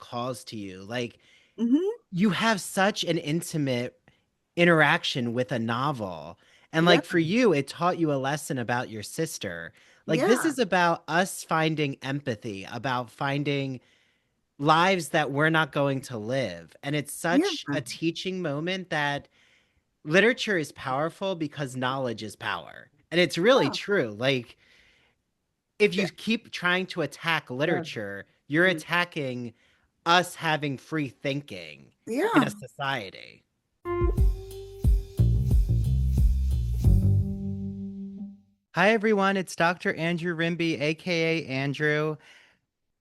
calls to you. Like Hmm. you have such an intimate interaction with a novel. And Yeah. like for you, it taught you a lesson about your sister. Like this Yeah. is about us finding empathy, about finding lives that we're not going to live. And it's Yeah. such a teaching moment that literature is powerful because knowledge is power. And it's really Yeah. true. Like if Yeah. you keep trying to attack literature, you're attacking us having free thinking in a Yeah. society. Hi, everyone. It's Dr. Andrew Rimby, aka Andrew.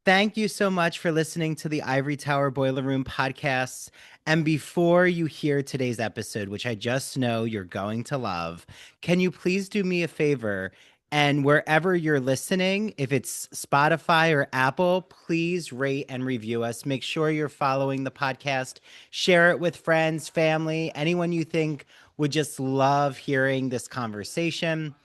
Thank you so much for listening to the Ivory Tower Boiler Room podcasts. And before you hear today's episode, which I just know you're going to love, can you please do me a favor? And wherever you're listening, if it's Spotify or Apple, please rate and review us. Make sure you're following the podcast. Share it with friends, family, anyone you think would just love hearing this conversation.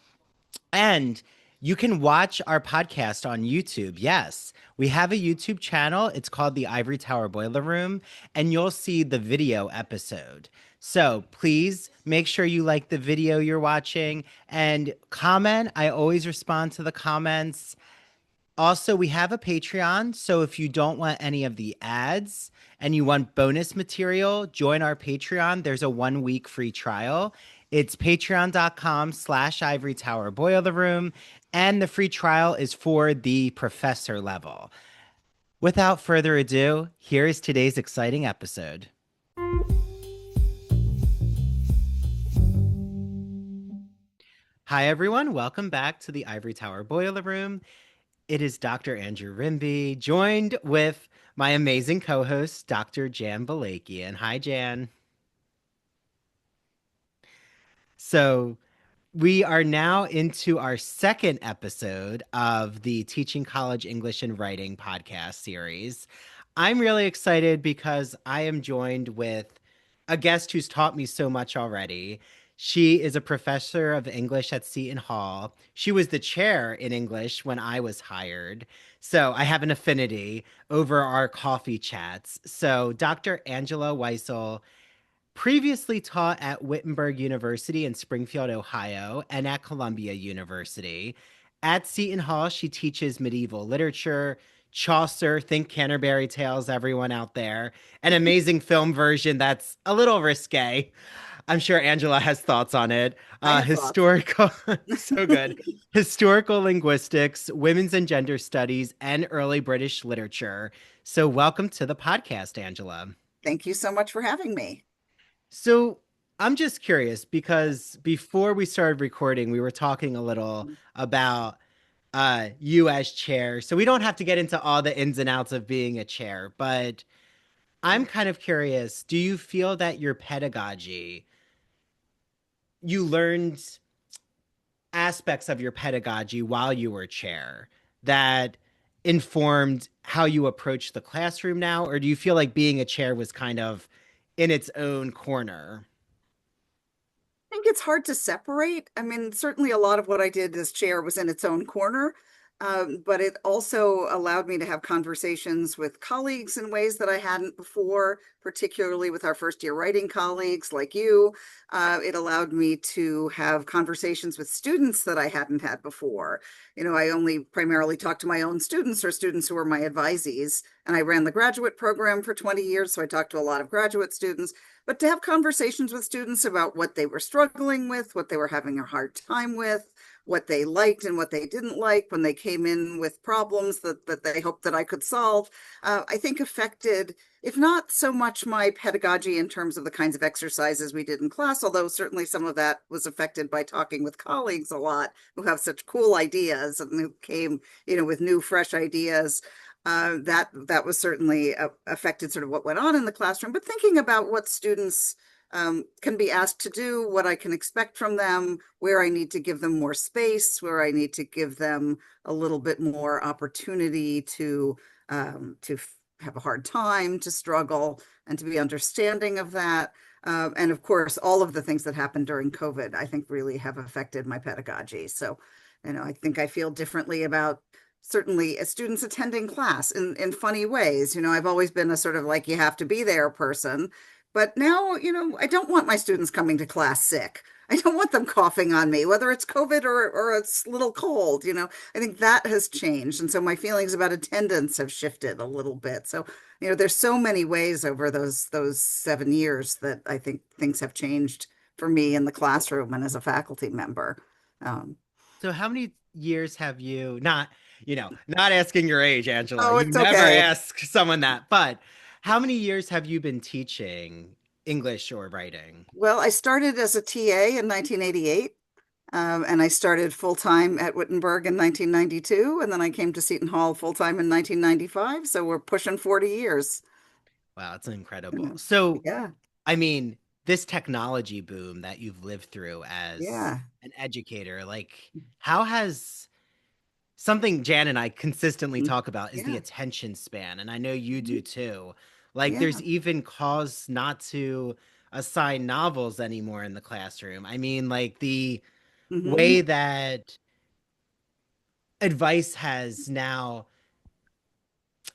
And you can watch our podcast on YouTube. Yes, we have a YouTube channel. It's called the Ivory Tower Boiler Room, and you'll see the video episode. So please make sure you like the video you're watching and comment. I always respond to the comments. Also, we have a Patreon. So if you don't want any of the ads and you want bonus material, join our Patreon. There's a 1 week free trial. It's patreon.com/ivory tower boiler room. And the free trial is for the professor level. Without further ado, here is today's exciting episode. Hi, everyone. Welcome back to the Ivory Tower Boiler Room. It is Dr. Andrew Rimby, joined with my amazing co-host, Dr. Jan Balakian. Hi, Jan. So we are now into our second episode of the Teaching College English and Writing podcast series. I'm really excited because I am joined with a guest who's taught me so much already. She is a professor of English at Seton Hall. She was the chair in English when I was hired. So I have an affinity over our coffee chats. So Dr. Angela Weisl previously taught at Wittenberg University in Springfield, Ohio, and at Columbia University. At Seton Hall, she teaches medieval literature, Chaucer, think Canterbury Tales, everyone out there, an amazing film version that's a little risque. I'm sure Angela has thoughts on it. I have thoughts. Historical, so good. Historical linguistics, women's and gender studies, and early British literature. So, welcome to the podcast, Angela. Thank you so much for having me. So I'm just curious because before we started recording, we were talking a little about you as chair. So we don't have to get into all the ins and outs of being a chair, but I'm kind of curious, do you feel that your pedagogy, you learned aspects of your pedagogy while you were chair that informed how you approach the classroom now? Or do you feel like being a chair was kind of in its own corner? I think it's hard to separate. I mean, certainly a lot of what I did as chair was in its own corner, but it also allowed me to have conversations with colleagues in ways that I hadn't before, particularly with our first year writing colleagues like you. It allowed me to have conversations with students that I hadn't had before. You know, I only primarily talked to my own students or students who were my advisees, and I ran the graduate program for 20 years, so I talked to a lot of graduate students. But to have conversations with students about what they were struggling with, what they were having a hard time with, what they liked and what they didn't like when they came in with problems that they hoped that I could solve, I think affected, if not so much my pedagogy in terms of the kinds of exercises we did in class, although certainly some of that was affected by talking with colleagues a lot who have such cool ideas and who came, you know, with new, fresh ideas. That was certainly affected sort of what went on in the classroom. But thinking about what students can be asked to do, what I can expect from them, where I need to give them more space, where I need to give them a little bit more opportunity to have a hard time, to struggle, and to be understanding of that. And of course, all of the things that happened during COVID, I think really have affected my pedagogy. So, you know, I think I feel differently about certainly students attending class in funny ways. I've always been a sort of like you have to be there person, but now, I don't want my students coming to class sick. I don't want them coughing on me, whether it's COVID or it's a little cold. I think that has changed. And so my feelings about attendance have shifted a little bit. So, there's so many ways over those 7 years that I think things have changed for me in the classroom and as a faculty member. Um, So how many years have you not, not asking your age, Angela. oh, You it's never okay. ask someone that, but how many years have you been teaching English or writing? Well, I started as a TA in 1988, and I started full time at Wittenberg in 1992, and then I came to Seton Hall full time in 1995. So we're pushing 40 years. Wow, it's You incredible. know. So, Yeah, I mean, this technology boom that you've lived through as yeah, an educator, like how has something Jan and I consistently mm, talk about is the yeah, attention span, and I know you mhm, do too. Like, yeah, there's even cause not to assign novels anymore in the classroom. I mean, like, the hmm way that advice has now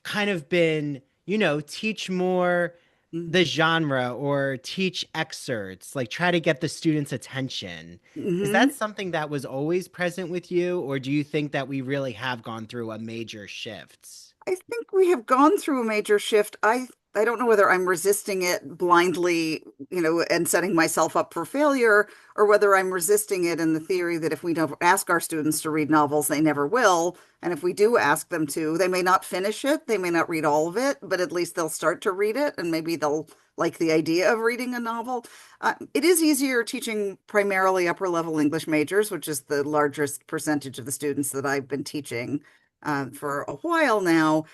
kind of been, teach more the genre or teach excerpts, like try to get the students' attention. Is that hmm something that was always present with you, or do you think that we really have gone through a major shift? I think we have gone through a major shift. I don't know whether I'm resisting it blindly, and setting myself up for failure, or whether I'm resisting it in the theory that if we don't ask our students to read novels, they never will. And if we do ask them to, they may not finish it, they may not read all of it, but at least they'll start to read it, and maybe they'll like the idea of reading a novel. It is easier teaching primarily upper level English majors, which is the largest percentage of the students that I've been teaching for a while now.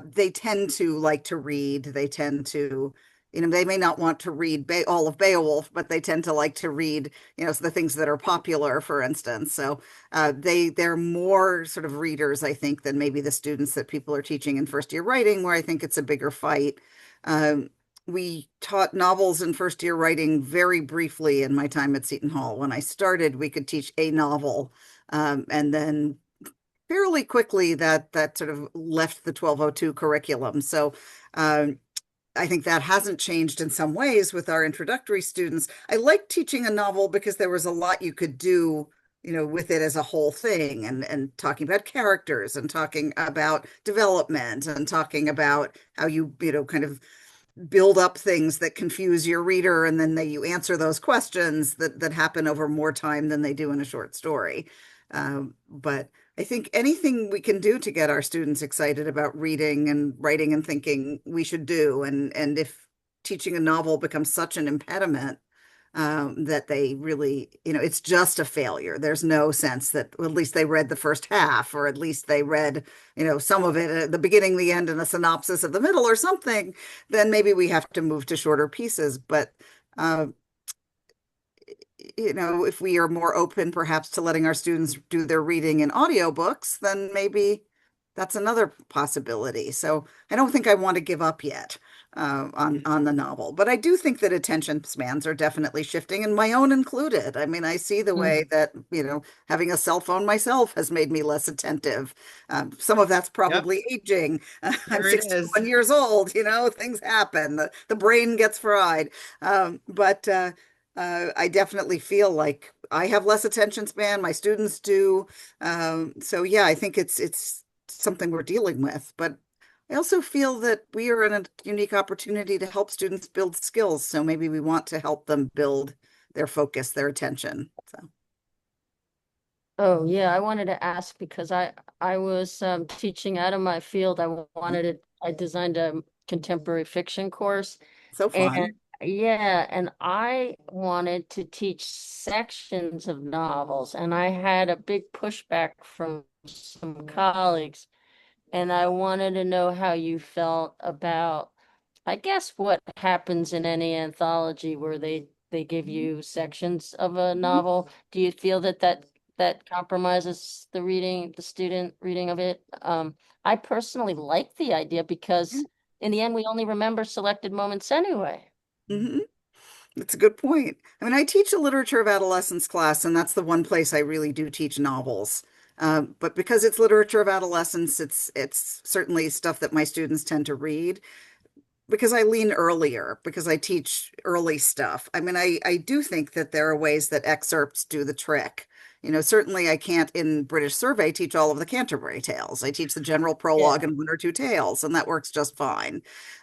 They tend to like to read. They tend to, they may not want to read all of Beowulf, but they tend to like to read, the things that are popular, for instance. So they're more sort of readers, I think, than maybe the students that people are teaching in first year writing, where I think it's a bigger fight. Um, we taught novels in first year writing very briefly in my time at Seton Hall. When I started, we could teach a novel, and then fairly quickly that sort of left the 1202 curriculum. So I think that hasn't changed in some ways with our introductory students. I liked teaching a novel because there was a lot you could do, with it as a whole thing, and talking about characters and talking about development and talking about how kind of build up things that confuse your reader, and then you answer those questions that happen over more time than they do in a short story. But I think anything we can do to get our students excited about reading and writing and thinking, we should do. And if teaching a novel becomes such an impediment, that they really, it's just a failure. There's no sense that, well, at least they read the first half, or at least they read, some of it at the beginning, the end, and a synopsis of the middle or something. Then maybe we have to move to shorter pieces. But uh, if we are more open perhaps to letting our students do their reading in audiobooks, then maybe that's another possibility. So I don't think I want to give up yet on the novel, but I do think that attention spans are definitely shifting, and my own included. I mean, I see the way Mm. that having a cell phone myself has made me less attentive. Some of that's Yep, probably aging. I'm sure it is. 61 years old. Things happen. The brain gets fried. But I definitely feel like I have less attention span. My students do. So yeah, I think it's something we're dealing with. But I also feel that we are in a unique opportunity to help students build skills. So maybe we want to help them build their focus, their attention. So. Oh, yeah, I wanted to ask because I was teaching out of my field. I designed a contemporary fiction course, So and fun. yeah, and I wanted to teach sections of novels, and I had a big pushback from some colleagues, and I wanted to know how you felt about, I guess, what happens in any anthology where they give you sections of a Mhm. novel. Do you feel that compromises the student reading of it? I personally like the idea Yeah. because in the end, we only remember selected moments anyway. hmm That's a good point. I mean, I teach a literature of adolescence class, and that's the one place I really do teach novels. But because it's literature of adolescence, it's certainly stuff that my students tend to read because I lean earlier, because I teach early stuff. I mean, I do think that there are ways that excerpts do the trick. Certainly I can't in British Survey teach all of the Canterbury Tales. I teach the general prologue Yeah. and one or two tales, and that works just fine.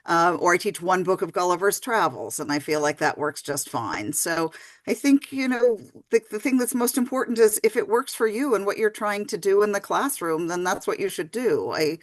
Or I teach one book of Gulliver's Travels, and I feel like that works just fine. So I think, the thing that's most important is if it works for you and what you're trying to do in the classroom, then that's what you should do. I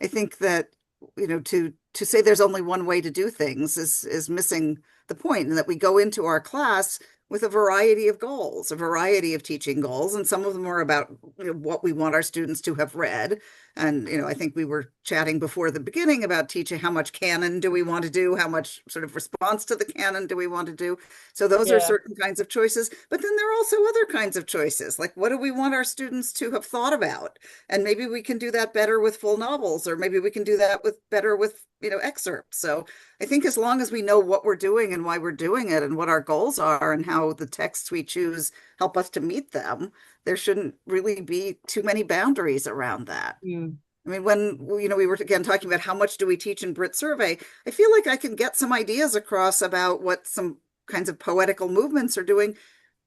think that to say there's only one way to do things is missing the point, and that we go into our class with a variety of goals, a variety of teaching goals, and some of them are about what we want our students to have read. And I think we were chatting before the beginning about teaching how much canon do we want to do, how much sort of response to the canon do we want to do. So those are Yeah. certain kinds of choices, but then there are also other kinds of choices, like what do we want our students to have thought about? And maybe we can do that better with full novels, or maybe we can do that with better with excerpts. So I think as long as we know what we're doing and why we're doing it and what our goals are and how the texts we choose help us to meet them, there shouldn't really be too many boundaries around that. Mm. I mean, when we were again talking about how much do we teach in Brit Survey, I feel like I can get some ideas across about what some kinds of poetical movements are doing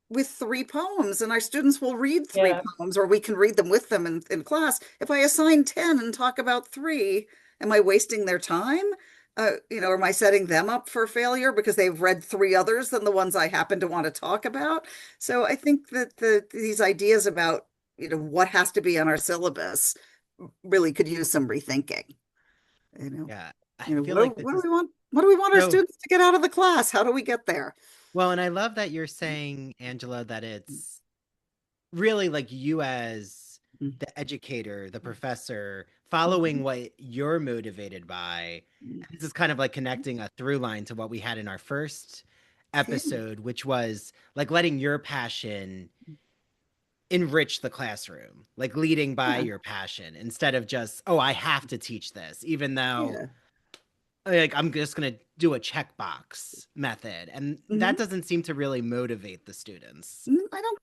with three poems, and our students will read three Yeah. poems, or we can read them with them in class. If I assign 10 and talk about three, am I wasting their time? Or am I setting them up for failure because they've read three others than the ones I happen to want to talk about? So I think that these ideas about, what has to be on our syllabus really could use some rethinking. You know, Yeah, I you know, feel what do, like this what do is we want? What do we want our so students to get out of the class? How do we get there? well, and I love that you're saying, Angela, that it's really like you as the educator, the professor, following what you're motivated by. This is kind of like connecting a through line to what we had in our first Okay. episode, which was like letting your passion enrich the classroom, like leading by Yeah. your passion instead of just, oh, I have to teach this, even though Yeah. like I'm just going to do a checkbox method. And that Hmm. doesn't seem to really motivate the students. I don't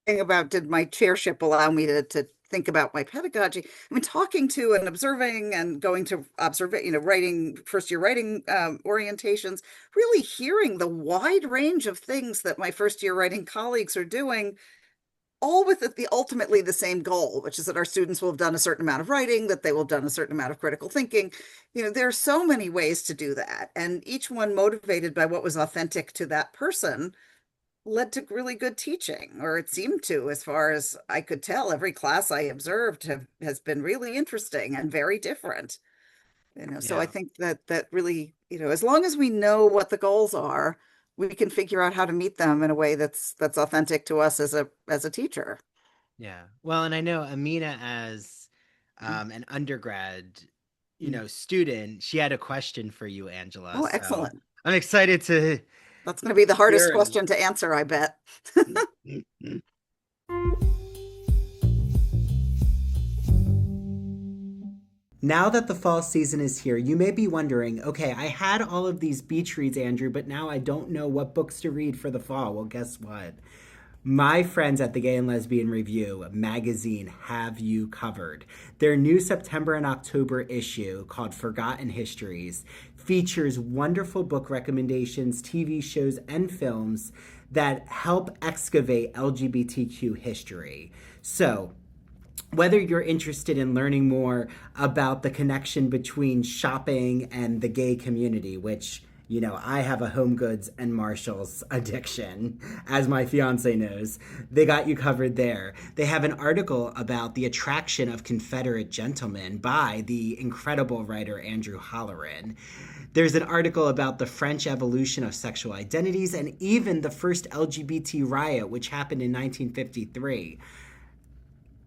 think about did my chairship allow me to think about my pedagogy. I mean, talking to and observing and going to observe, writing first year writing orientations, really hearing the wide range of things that my first year writing colleagues are doing, all with ultimately the same goal, which is that our students will have done a certain amount of writing, that they will have done a certain amount of critical thinking. There are so many ways to do that, and each one motivated by what was authentic to that person led to really good teaching, or it seemed to, as far as I could tell. Every class I observed has been really interesting and very different. So I Yeah. think that really, as long as we know what the goals are, we can figure out how to meet them in a way that's authentic to us as a teacher. Yeah. Well, and I know Amina as an undergrad, student, she had a question for you, Angela. Oh, So excellent. I'm excited to That's going to be the hardest hear. question to answer, I bet. Now that the fall season is here, you may be wondering, okay, I had all of these beach reads, Andrew, but now I don't know what books to read for the fall. Well, guess what? My friends at the Gay and Lesbian Review magazine have you covered. Their new September and October issue, called Forgotten Histories, features wonderful book recommendations, TV shows, and films that help excavate LGBTQ history. So, whether you're interested in learning more about the connection between shopping and the gay community, which, I have a Home Goods and Marshalls addiction, as my fiance knows. They got you covered there. They have an article about the attraction of Confederate gentlemen by the incredible writer Andrew Holleran. There's an article about the French evolution of sexual identities and even the first LGBT riot, which happened in 1953.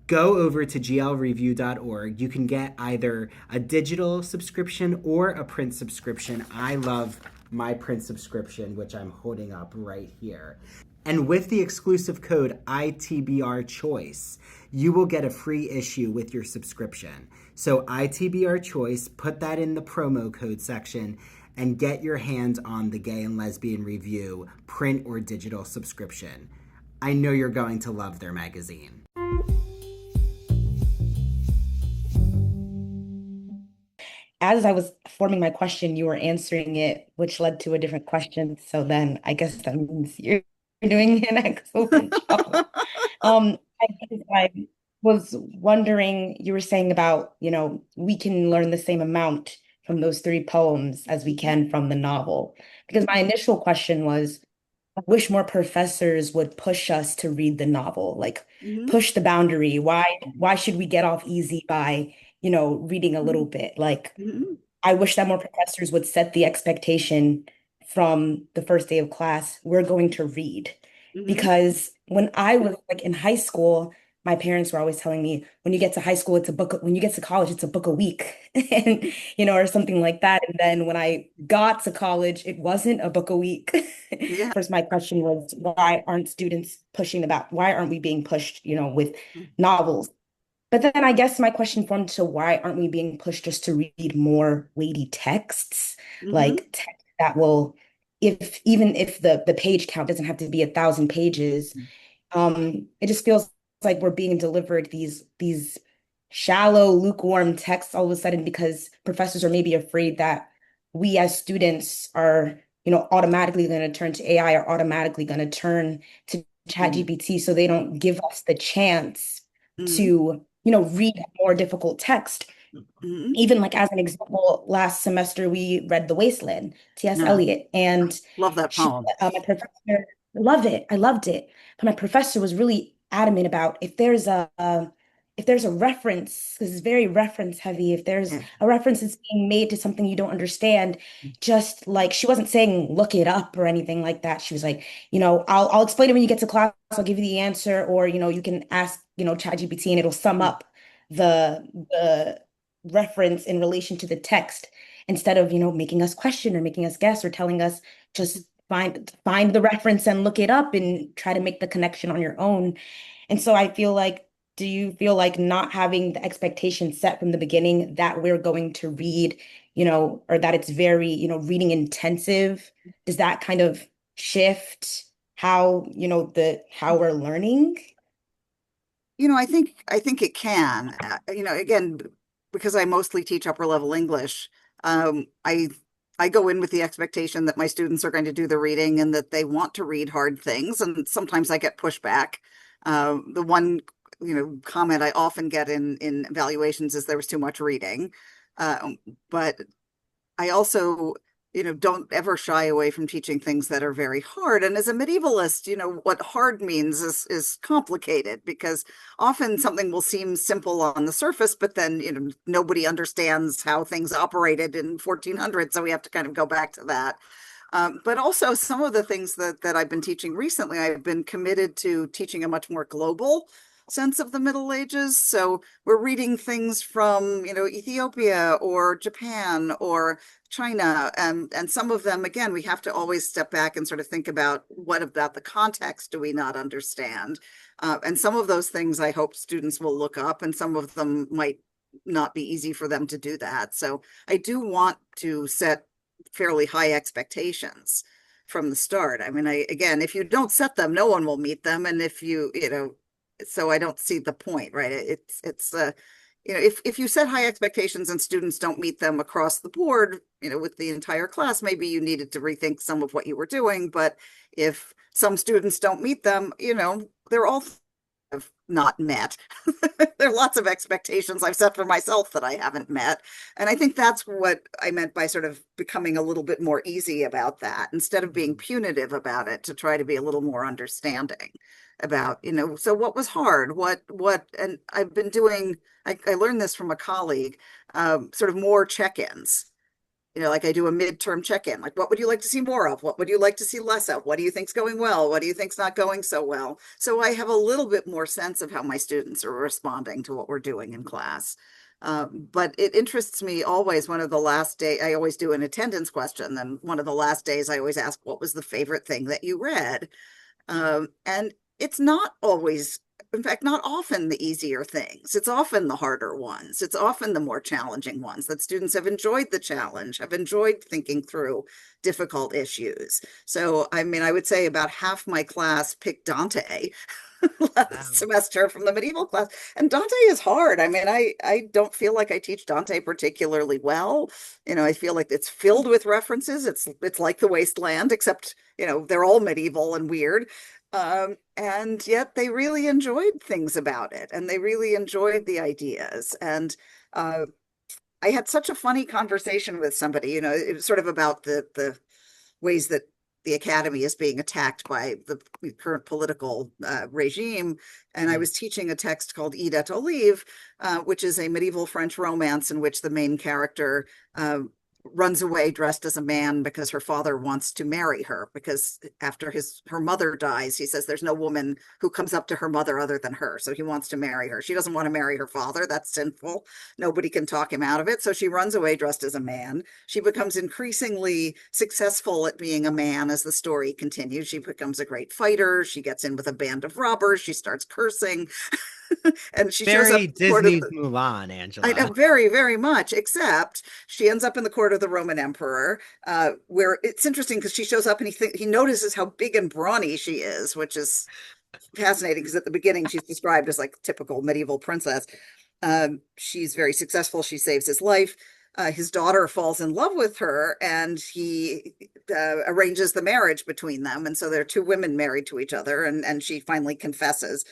Go over to glreview.org. You can get either a digital subscription or a print subscription. I love my print subscription, which I'm holding up right here. And with the exclusive code ITBR Choice, you will get a free issue with your subscription. So ITBR Choice, put that in the promo code section and get your hands on the Gay and Lesbian Review print or digital subscription. I know you're going to love their magazine. As I was forming my question, you were answering it, which led to a different question. So then I guess that means you're doing an excellent job. I guess I was wondering, you were saying about, we can learn the same amount from those three poems as we can from the novel. Because my initial question was, I wish more professors would push us to read the novel, like Mhm. push the boundary. Why should we get off easy by, reading a little bit? Like Mhm. I wish that more professors would set the expectation from the first day of class, we're going to read. Mhm. Because when I was like in high school, my parents were always telling me, when you get to high school, it's a book, when you get to college, it's a book a week, and or something like that. And then when I got to college, it wasn't a book a week. Yeah. First, my question was, why aren't students pushing about, why aren't we being pushed, with novels? But then I guess my question formed to why aren't we being pushed just to read more weighty texts, Mhm. like text that will, if even if the page count doesn't have to be 1,000 pages, it just feels like we're being delivered these shallow, lukewarm texts all of a sudden because professors are maybe afraid that we as students are, automatically going to turn to AI or automatically going to turn to Mhm. ChatGPT, so they don't give us the chance Mhm. to, read more difficult text. Mhm. Even like as an example, last semester we read The Wasteland, T.S. Yeah. Eliot, and Love that poem. my professor loved it. I loved it, but my professor was really adamant about if there's a reference, because it's very reference heavy. If there's Yeah. a reference that's being made to something you don't understand, just like she wasn't saying look it up or anything like that. She was like, I'll explain it when you get to class. I'll give you the answer, or you can ask ChatGPT and it'll sum up the reference in relation to the text instead of making us question or making us guess or telling us just find the reference and look it up and try to make the connection on your own. And so I feel like, do you feel like not having the expectation set from the beginning that we're going to read, or that it's very, reading intensive, does that kind of shift how, how we're learning? I think it can. Again, because I mostly teach upper level English, I go in with the expectation that my students are going to do the reading and that they want to read hard things, and sometimes I get pushback. The one, comment I often get in evaluations is there was too much reading. But I also, don't ever shy away from teaching things that are very hard. And as a medievalist, what hard means is complicated because often something will seem simple on the surface, but then, nobody understands how things operated in 1400. So we have to kind of go back to that. But also some of the things that I've been teaching recently, I've been committed to teaching a much more global sense of the Middle Ages. So we're reading things from, Ethiopia or Japan or China. And some of them, again, we have to always step back and sort of think about what about the context do we not understand? And some of those things I hope students will look up, and some of them might not be easy for them to do that. So I do want to set fairly high expectations from the start. I mean, again, if you don't set them, no one will meet them. And if so I don't see the point, right? If you set high expectations and students don't meet them across the board, with the entire class, maybe you needed to rethink some of what you were doing. But if some students don't meet them, they're all have not met. There are lots of expectations I've set for myself that I haven't met. And I think that's what I meant by sort of becoming a little bit more easy about that instead of being punitive about it, to try to be a little more understanding about, so what was hard? And I've been doing, I learned this from a colleague, sort of more check-ins. Like I do a midterm check-in, like what would you like to see more of? What would you like to see less of? What do you think's going well? What do you think's not going so well? So I have a little bit more sense of how my students are responding to what we're doing in class. But it interests me always. One of the last day, I always do an attendance question. Then one of the last days, I always ask, what was the favorite thing that you read? And it's not always in fact, not often the easier things. It's often the harder ones. It's often the more challenging ones that students have enjoyed the challenge, have enjoyed thinking through difficult issues. So, I mean, I would say about half my class picked Dante last Wow. semester from the medieval class. And Dante is hard. I mean, I don't feel like I teach Dante particularly well. I feel like it's filled with references. It's like the Wasteland, except, they're all medieval and weird. And yet they really enjoyed things about it and they really enjoyed the ideas. And I had such a funny conversation with somebody, it was sort of about the ways that the academy is being attacked by the current political regime. And I Mm. was teaching a text called Ide et Olive, which is a medieval French romance in which the main character runs away dressed as a man because her father wants to marry her, because after her mother dies, he says there's no woman who comes up to her mother other than her, so he wants to marry her. She doesn't want to marry her father. That's sinful. Nobody can talk him out of it, so she runs away dressed as a man. She becomes increasingly successful at being a man as the story continues. She becomes a great fighter. She gets in with a band of robbers. She starts cursing. And she shows up Very in the court of Disney's the, Mulan, I know, Angela. very, very much, except she ends up in the court of the Roman emperor, where it's interesting because she shows up and he notices how big and brawny she is, which is fascinating because at the beginning she's described as like typical medieval princess. She's very successful. She saves his life. His daughter falls in love with her, and he arranges the marriage between them. And so there are two women married to each other, and she finally confesses.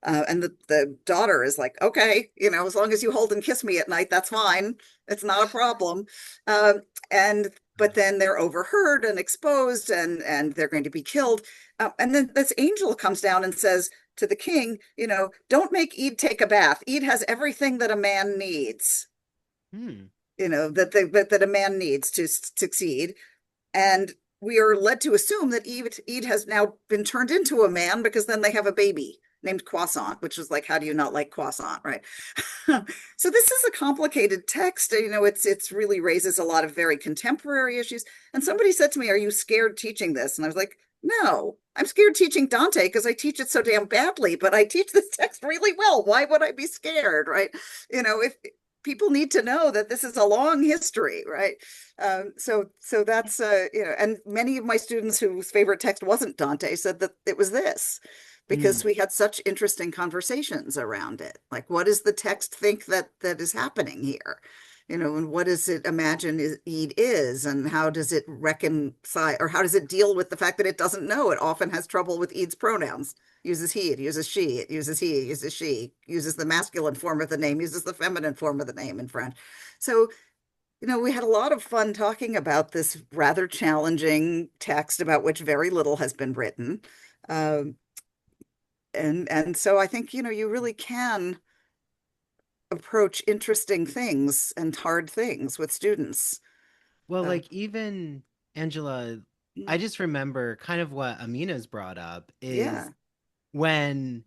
And the daughter is like, okay, as long as you hold and kiss me at night, that's fine. It's not a problem. Um, and but then they're overheard and exposed, and they're going to be killed. And then this angel comes down and says to the king, don't make Ede take a bath. Ede has everything that a man needs. Hmm. That a man needs to succeed. And we are led to assume that Ede has now been turned into a man because then they have a baby named Croissant, which is like, how do you not like croissant, right? So this is a complicated text. It's really raises a lot of very contemporary issues. And somebody said to me, "Are you scared teaching this?" And I was like, "No, I'm scared teaching Dante because I teach it so damn badly, but I teach this text really well. Why would I be scared, right? If people need to know that this is a long history, right? So that's and many of my students whose favorite text wasn't Dante said that it was this, Hmm. because we had such interesting conversations around it. Like, what does the text think that is happening here? And what does it imagine Ede is, and how does it reconcile, or how does it deal with the fact that it doesn't know? It often has trouble with Ede's pronouns. Uses he, it uses she, it uses he, it uses she, uses the masculine form of the name, uses the feminine form of the name in French. So, we had a lot of fun talking about this rather challenging text about which very little has been written. Um, and so I think, you really can approach interesting things and hard things with students. Well, Uh, like even Angela, I mm, just remember kind of what Amina's brought up yeah. is when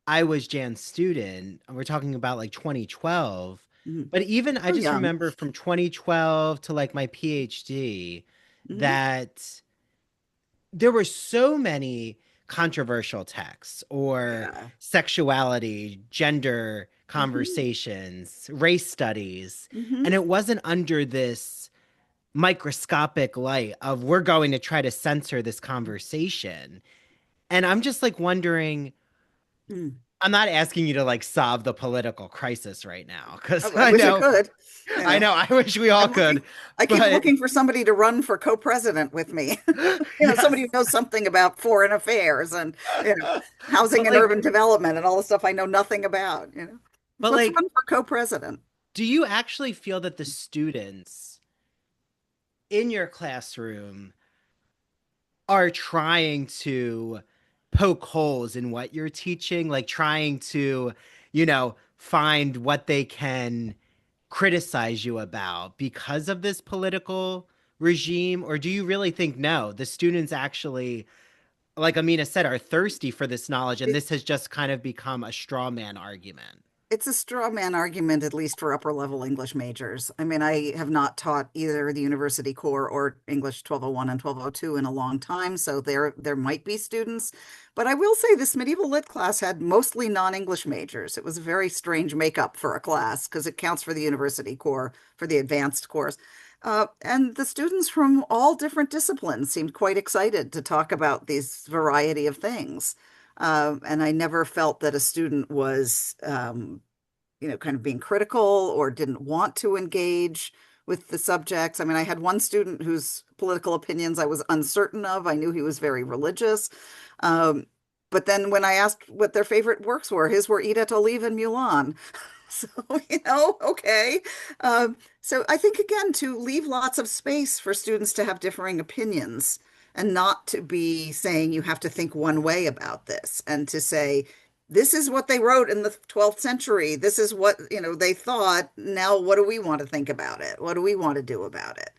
I was Jan's student, and we're talking about like 2012, Mhm. but even I So just young. remember from 2012 to like my PhD Hmm. that there were so many controversial texts or Yeah. sexuality, gender Hmm. conversations, race studies, Hmm. and it wasn't under this microscopic light of we're going to try to censor this conversation. And I'm just like wondering, Mm. I'm not asking you to like solve the political crisis right now because I wish I could. I know, I wish we all I'm looking, could, I keep but looking for somebody to run for co-president with me. Somebody yes, who knows something about foreign affairs and, housing but and like, urban development and all the stuff I know nothing about. but Let's like, run for co-president. do you actually feel that the students in your classroom are trying to poke holes in what you're teaching, like trying to, find what they can criticize you about because of this political regime? Or do you really think no, the students actually, like Amina said, are thirsty for this knowledge and this has just kind of become a straw man argument? It's a straw man argument, at least for upper level English majors. I mean, I have not taught either the university core or English 1201 and 1202 in a long time, so there might be students. But I will say this medieval lit class had mostly non-English majors. It was a very strange makeup for a class because it counts for the university core, for the advanced course. And the students from all different disciplines seemed quite excited to talk about these variety of things. And I never felt that a student was, kind of being critical or didn't want to engage with the subjects. I mean, I had one student whose political opinions I was uncertain of. I knew he was very religious. Um, but then when I asked what their favorite works were, his were Edith Olive and Mulan. So, okay. So I think, again, to leave lots of space for students to have differing opinions and not to be saying you have to think one way about this and to say, this is what they wrote in the 12th century. This is what, they thought. Now, what do we want to think about it? What do we want to do about it?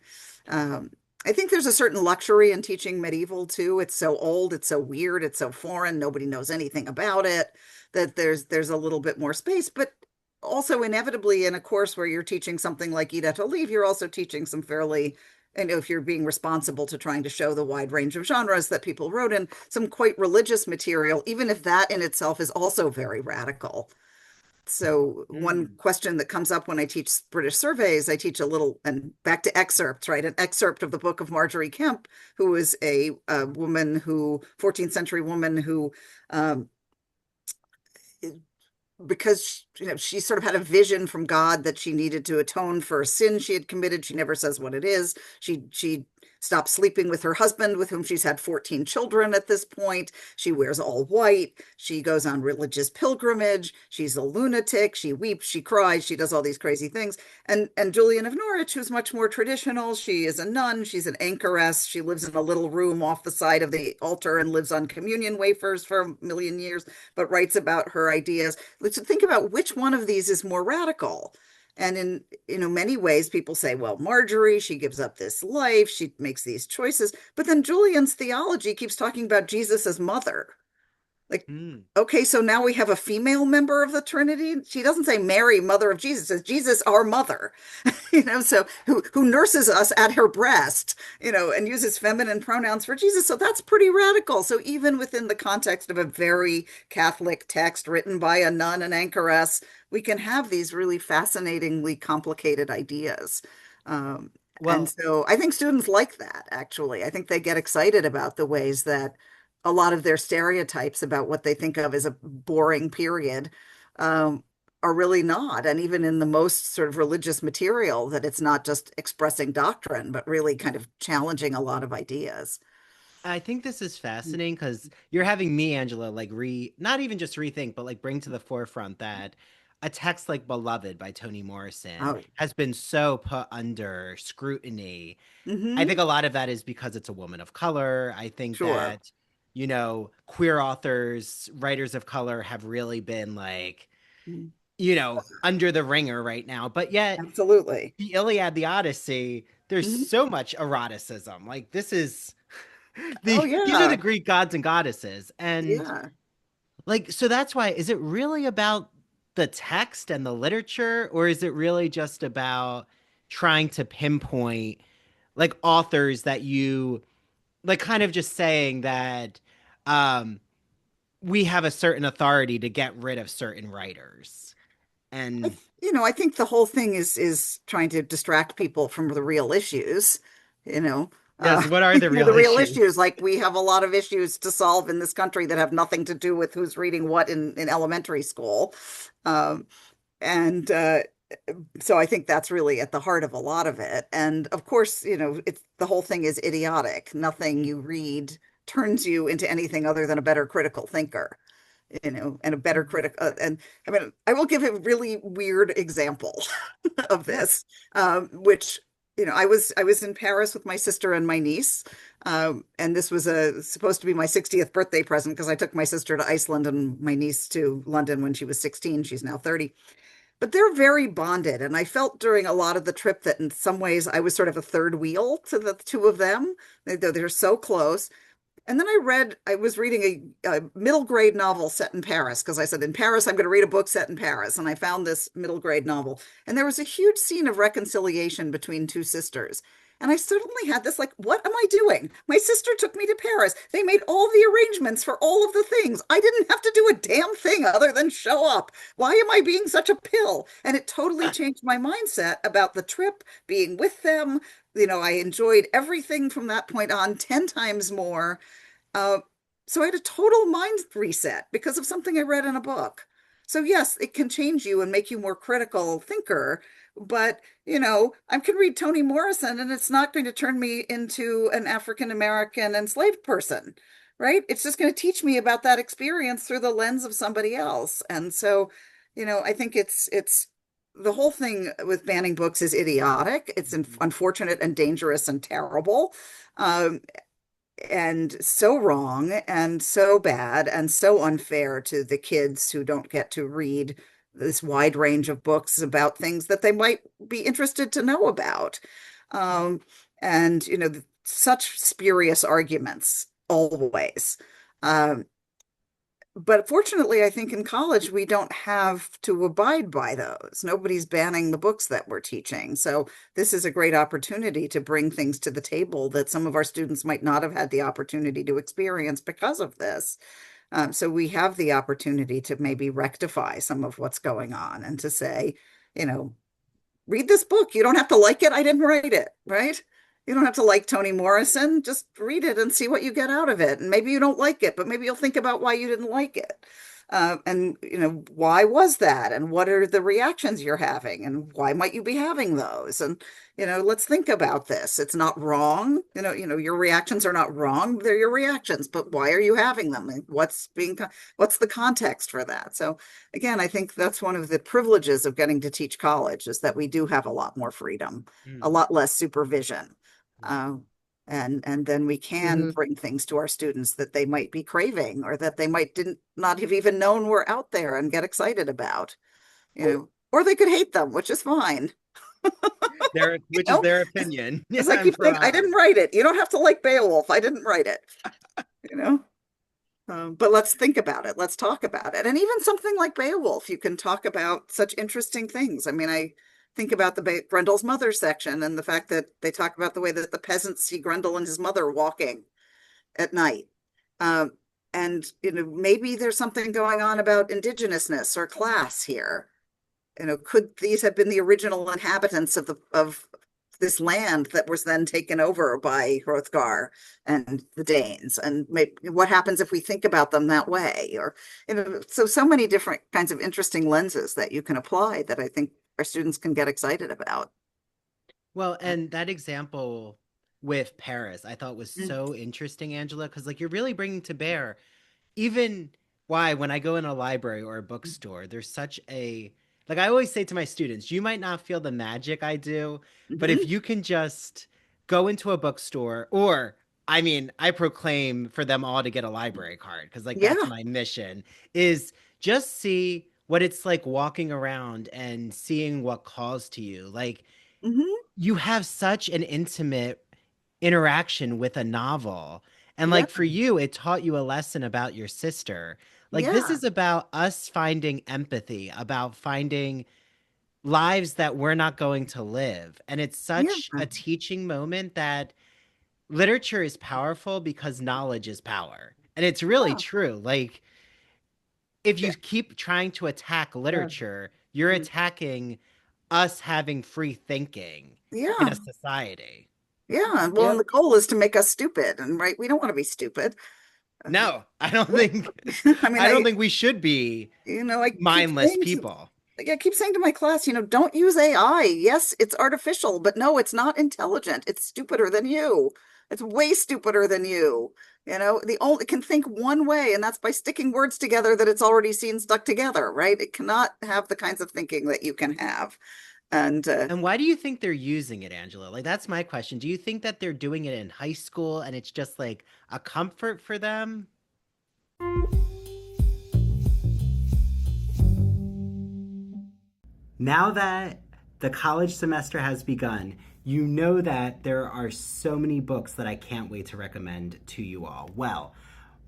I think there's a certain luxury in teaching medieval too. It's so old, it's so weird, it's so foreign, nobody knows anything about it, that there's a little bit more space. But also inevitably in a course where you're teaching something like Ida to Leave, you're also teaching some fairly, if you're being responsible to trying to show the wide range of genres that people wrote in, some quite religious material, even if that in itself is also very radical. So one Mm. question that comes up when I teach British surveys, I teach a little, and back to excerpts, right? An excerpt of the book of Marjorie Kemp, who was a woman who, 14th century woman who, um, because she sort of had a vision from God that she needed to atone for a sin she had committed. She never says what it is. She stopped sleeping with her husband, with whom she's had 14 children at this point. She wears all white. She goes on religious pilgrimage. She's a lunatic. She weeps, she cries, she does all these crazy things. And Julian of Norwich, who's much more traditional, she is a nun, she's an anchoress, she lives in a little room off the side of the altar and lives on communion wafers for a million years, but writes about her ideas. Let's think about which one of these is more radical. And in many ways, people say, well, Marjorie, she gives up this life, she makes these choices. But then Julian's theology keeps talking about Jesus as mother. Like, Mm. okay, so now we have a female member of the Trinity. She doesn't say Mary, mother of Jesus, says Jesus, our mother, so who nurses us at her breast, and uses feminine pronouns for Jesus. So that's pretty radical. So even within the context of a very Catholic text written by a nun and anchoress, we can have these really fascinatingly complicated ideas. And Well, so I think students like that, actually. I think they get excited about the ways that a lot of their stereotypes about what they think of as a boring period um, are really not. And even in the most sort of religious material, that it's not just expressing doctrine, but really kind of challenging a lot of ideas. I think this is fascinating because you're having me, Angela, like not even just rethink, but like bring to the forefront that a text like Beloved by Toni Morrison Oh, has been so put under scrutiny. I hmm think a lot of that is because it's a woman of color. I think sure. that, queer authors, writers of color have really been like, Mhm. under the ringer right now. But yet, Absolutely. the Iliad, the Odyssey, there's hmm so much eroticism. Like this is Oh, these are the yeah. Greek gods and goddesses. And Yeah. like so that's why is it really about the text and the literature or is it really just about trying to pinpoint like authors that you like kind of just saying that um we have a certain authority to get rid of certain writers. And I think the whole thing is trying to distract people from the real issues, you know. yes, what are the The real real issues? issues, like we have a lot of issues to solve in this country that have nothing to do with who's reading what in elementary school. Um, and so I think that's really at the heart of a lot of it. And of course, it's the whole thing is idiotic. Nothing you read turns you into anything other than a better critical thinker, and a better critic. And I mean, I will give a really weird example of Yeah. this, which I was in Paris with my sister and my niece, and this was supposed to be my 60th birthday present because I took my sister to Iceland and my niece to London when she was 16. She's now 30. But they're very bonded, and I felt during a lot of the trip that in some ways I was sort of a third wheel to the two of them. They're so close. And then I was reading a middle grade novel set in Paris because I said, in Paris, I'm going to read a book set in Paris. And I found this middle grade novel. And there was a huge scene of reconciliation between two sisters. And I suddenly had this like, what am I doing? My sister took me to Paris. They made all the arrangements for all of the things. I didn't have to do a damn thing other than show up. Why am I being such a pill? And it totally changed my mindset about the trip, being with them. I enjoyed everything from that point on 10 times more. Uh, so I had a total mind reset because of something I read in a book. So yes, it can change you and make you more critical thinker, but I can read Toni Morrison and it's not going to turn me into an African American enslaved person, right? It's just going to teach me about that experience through the lens of somebody else. And so, I think it's the whole thing with banning books is idiotic. It's unfortunate and dangerous and terrible. Um, and so wrong and so bad and so unfair to the kids who don't get to read this wide range of books about things that they might be interested to know about. Um, and, such spurious arguments always. Um, but fortunately, I think in college, we don't have to abide by those. Nobody's banning the books that we're teaching. So this is a great opportunity to bring things to the table that some of our students might not have had the opportunity to experience because of this. So we have the opportunity to maybe rectify some of what's going on and to say, you know, read this book. You don't have to like it. I didn't write it, right? You don't have to like Toni Morrison. Just read it and see what you get out of it. And maybe you don't like it, but maybe you'll think about why you didn't like it. And why was that? And what are the reactions you're having? And why might you be having those? And let's think about this. It's not wrong. Your reactions are not wrong. They're your reactions, but why are you having them? And what's the context for that? So again, I think that's one of the privileges of getting to teach college is that we do have a lot more freedom, a Mm. lot less supervision. Uh, and then we can Mhm. bring things to our students that they might be craving or that they might didn't not have even known were out there and get excited about, or they could hate them, which is fine. Which is know, their as, opinion. Yeah, as I and keep saying, I prerogative. didn't write it. You don't have to like Beowulf. I didn't write it, you know. But let's think about it. Let's talk about it. And even something like Beowulf, you can talk about such interesting things. I mean, I think about the Grendel's mother section and the fact that they talk about the way that the peasants see Grendel and his mother walking at night. Um, and maybe there's something going on about indigenousness or class here. Could these have been the original inhabitants of this land that was then taken over by Hrothgar and the Danes? And maybe, what happens if we think about them that way? Or, so many different kinds of interesting lenses that you can apply that I think our students can get excited about. Well, and that example with Paris, I thought was Mm, so interesting, Angela, because like you're really bringing to bear even why when I go in a library or a bookstore, there's such a like I always say to my students, you might not feel the magic I do, but if mhm. you can just go into a bookstore or I mean, I proclaim for them all to get a library card because like that's Yeah. my mission is just see what it's like walking around and seeing what calls to you. Like Hmm. you have such an intimate interaction with a novel. And Yeah. like for you, it taught you a lesson about your sister. Like this Yeah. is about us finding empathy, about finding lives that we're not going to live. And it's Yeah. such a teaching moment that literature is powerful because knowledge is power. And it's really Yeah. true. Like if Yeah. you keep trying to attack Yeah. literature, you're Mm. attacking us having free thinking in a Yeah. society. Yeah. Well, and Yep. the goal is to make us stupid. And right, we don't want to be stupid. No, I don't think I mean, I don't think we should be I keep mindless saying to, people. like, I keep saying to my class, don't use AI. Yes, it's artificial, but no, it's not intelligent. It's stupider than you. It's way stupider than you. It can think one way, and that's by sticking words together that it's already seen stuck together, right? It cannot have the kinds of thinking that you can have. And And why do you think they're using it, Angela? Like that's my question. Do you think that they're doing it in high school and it's just like a comfort for them? Now that the college semester has begun, You know that there are so many books that I can't wait to recommend to you all. Well,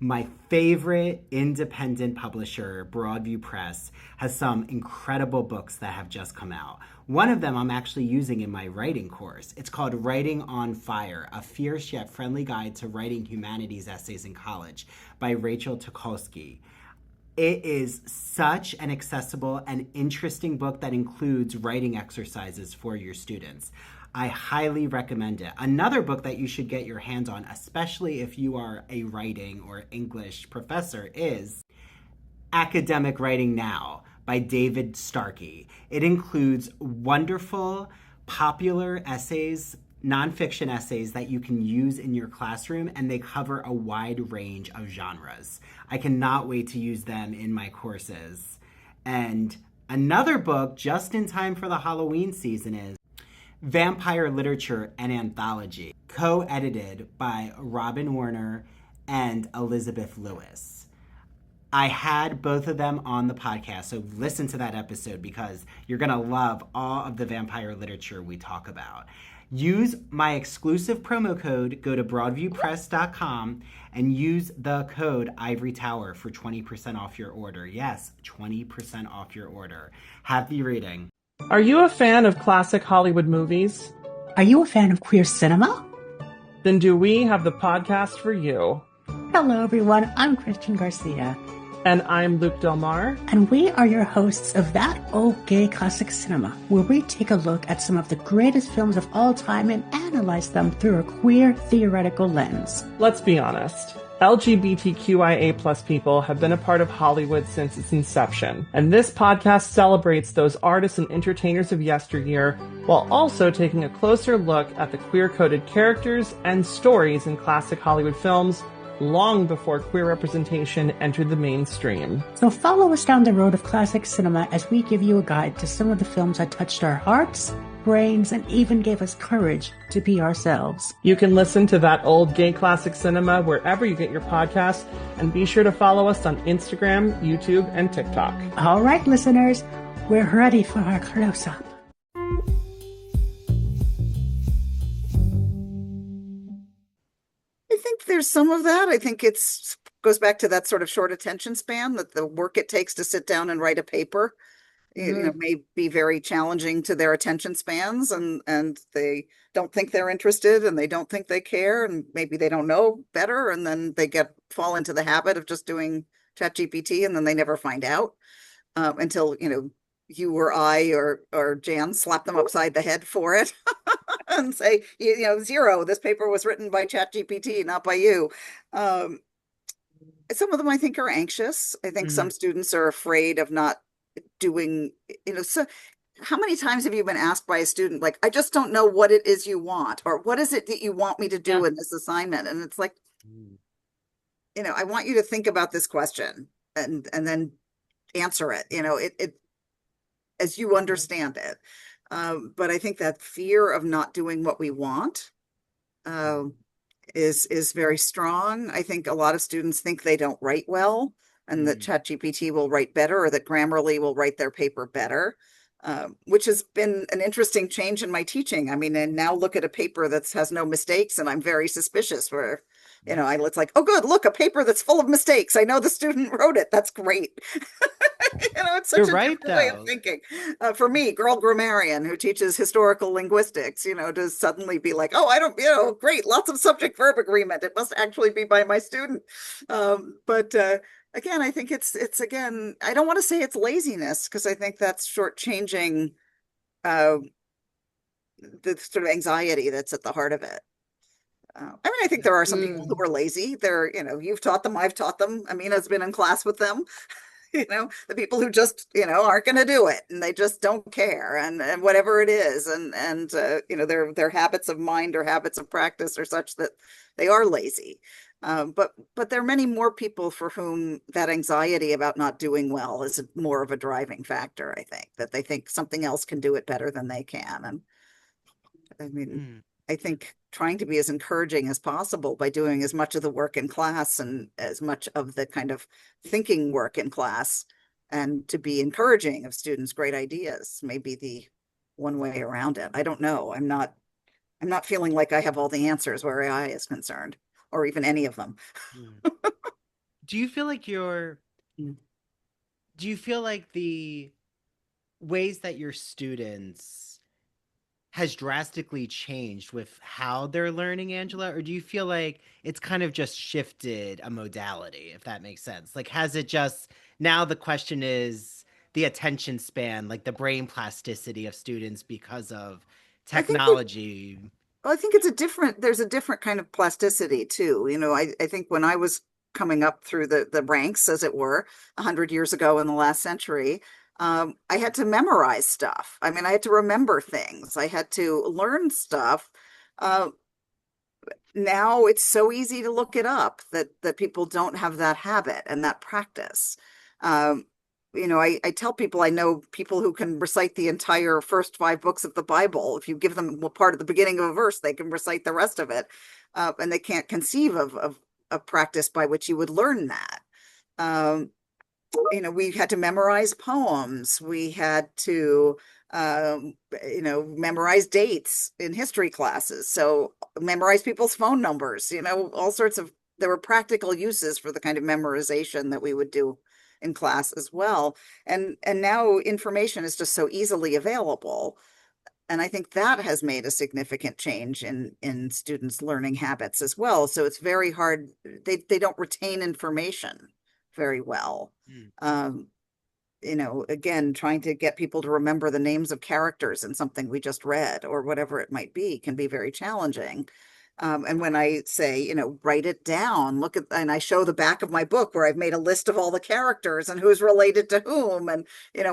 my favorite independent publisher, Broadview Press, has some incredible books that have just come out. One of them I'm actually using in my writing course. It's called Writing on Fire, a fierce yet friendly guide to writing humanities essays in college by Rachel Tukolsky. It is such an accessible and interesting book that includes writing exercises for your students. I highly recommend it. Another book that you should get your hands on, especially if you are a writing or English professor, is Academic Writing Now by David Starkey. It includes wonderful, popular essays, nonfiction essays that you can use in your classroom, and they cover a wide range of genres. I cannot wait to use them in my courses. And another book just in time for the Halloween season is Vampire Literature and Anthology, co-edited by Robin Warner and Elizabeth Lewis. I had both of them on the podcast, so listen to that episode because you're going to love all of the vampire literature we talk about. Use my exclusive promo code, go to broadviewpress.com and use the code Ivory Tower for 20% off your order. Yes, 20% off your order. Happy reading. Are you a fan of classic Hollywood movies? Are you a fan of queer cinema? Then do we have the podcast for you. Hello, everyone. I'm Christian Garcia. And I'm Luke Del Mar. And we are your hosts of That Old Gay Classic Cinema, where we take a look at some of the greatest films of all time and analyze them through a queer theoretical lens. Let's be honest. LGBTQIA plus people have been a part of Hollywood since its inception, and this podcast celebrates those artists and entertainers of yesteryear while also taking a closer look at the queer-coded characters and stories in classic Hollywood films long before queer representation entered the mainstream. So follow us down the road of classic cinema as we give you a guide to some of the films that touched our hearts, brains, and even gave us courage to be ourselves. You can listen to That Old Gay Classic Cinema wherever you get your podcasts, and be sure to follow us on Instagram, YouTube, and TikTok. All right, listeners, we're ready for our close-up. I think there's some of that. I think it's goes back to that sort of short attention span, that the work it takes to sit down and write a paper, may be very challenging to their attention spans, and they don't think they're interested, and they don't think they care, and maybe they don't know better, and then they fall into the habit of just doing ChatGPT, and then they never find out until you or I or Jan slap them upside the head for it and say, zero, this paper was written by ChatGPT, not by you. Some of them I think are anxious. I think some students are afraid of not doing, so how many times have you been asked by a student, like, I just don't know what it is you want, or what is it that you want me to do in this assignment? And it's like, I want you to think about this question and then answer it, it as you understand it. But I think that fear of not doing what we want is very strong. I think a lot of students think they don't write well, and that ChatGPT will write better, or that Grammarly will write their paper better, which has been an interesting change in my teaching. I mean, and now look at a paper that has no mistakes, and I'm very suspicious where, it's like, oh, good, look, a paper that's full of mistakes. I know the student wrote it. That's great. It's such a different way of thinking. For me, girl grammarian who teaches historical linguistics, to suddenly be like, oh, I don't, great, lots of subject verb agreement. It must actually be by my student. But again, I think it's again, I don't want to say it's laziness, because I think that's shortchanging the sort of anxiety that's at the heart of it. I think there are some people who are lazy. They're, you've taught them, I've taught them. Amina's been in class with them. The people who just, aren't going to do it, and they just don't care, and whatever it is. And their habits of mind or habits of practice are such that they are lazy. But there are many more people for whom that anxiety about not doing well is more of a driving factor. I think that they think something else can do it better than they can. And I think trying to be as encouraging as possible by doing as much of the work in class and as much of the kind of thinking work in class, and to be encouraging of students' great ideas may be the one way around it. I don't know. I'm not I'm not feeling like I have all the answers where AI is concerned, or even any of them. Mm. Do you feel like you're, Mm. do you feel like the ways that your students has drastically changed with how they're learning, Angela? Or do you feel like it's kind of just shifted a modality, if that makes sense? Like, has it just, now the question is the attention span, like the brain plasticity of students because of I think we technology? I think it's there's a different kind of plasticity too. I think when I was coming up through the ranks, as it were, 100 years ago in the last century, I had to memorize stuff. I mean, I had to remember things. I had to learn stuff. Uh, Now it's so easy to look it up that people don't have that habit and that practice. Um, I tell people I know people who can recite the entire first 5 books of the Bible. If you give them a part of the beginning of a verse, they can recite the rest of it, and they can't conceive of a practice by which you would learn that. Um, we had to memorize poems. We had to, memorize dates in history classes. So memorize people's phone numbers, all sorts of, there were practical uses for the kind of memorization that we would do in class as well. And now information is just so easily available. And I think that has made a significant change in students' learning habits as well. So it's very hard. They don't retain information very well. Mm. Um, again, trying to get people to remember the names of characters in something we just read or whatever it might be can be very challenging. And when I say, write it down, and I show the back of my book where I've made a list of all the characters and who's related to whom, and,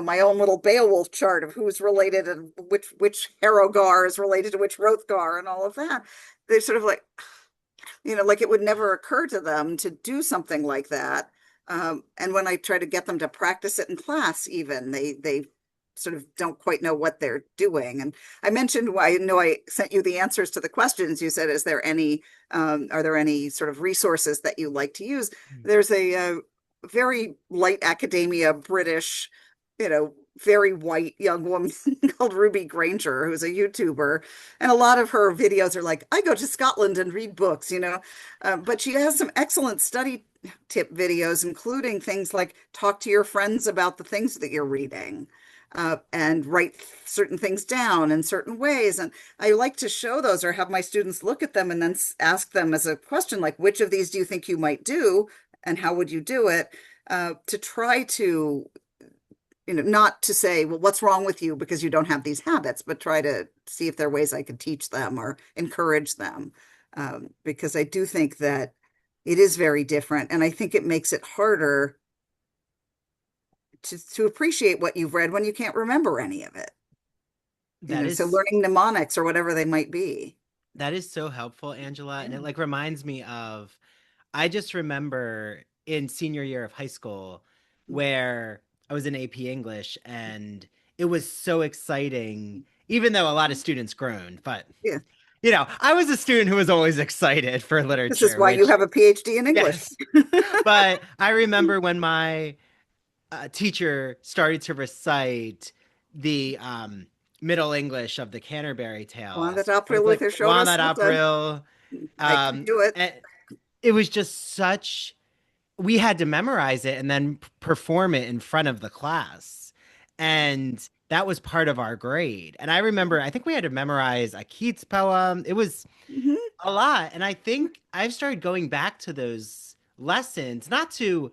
my own little Beowulf chart of who's related and which Harogar is related to which Hrothgar and all of that. They're sort of like, like it would never occur to them to do something like that. And when I try to get them to practice it in class, even they sort of don't quite know what they're doing. And I mentioned, I know I sent you the answers to the questions. You said, are there any sort of resources that you like to use? Mm. There's a very light academia British, very white young woman called Ruby Granger, who's a YouTuber. And a lot of her videos are like, I go to Scotland and read books, but she has some excellent study tip videos, including things like talk to your friends about the things that you're reading, and write certain things down in certain ways. And I like to show those or have my students look at them and then ask them as a question, like, which of these do you think you might do? And how would you do it? To try to, not to say, well, what's wrong with you because you don't have these habits, but try to see if there are ways I can teach them or encourage them. Because I do think that it is very different. And I think it makes it harder to appreciate what you've read when you can't remember any of it. That So is learning mnemonics or whatever they might be. that is so helpful, Angela. And Yeah. it like reminds me of, I just remember in senior year of high school where I was in AP English and it was so exciting, even though a lot of students groaned, but Yeah. I was a student who was always excited for This is literature, why you which, have a PhD in English. yes. But I remember when my teacher started to recite the Middle English of the Canterbury On that Tales. I was April with like, your "Juan shoulders that Sultan. April." I can do it. And it was just such, we had to memorize it and then perform it in front of the class. And that was part of our grade. And I remember, I think we had to memorize a Keats poem. It was Mhm. a lot. And I think I've started going back to those lessons, not to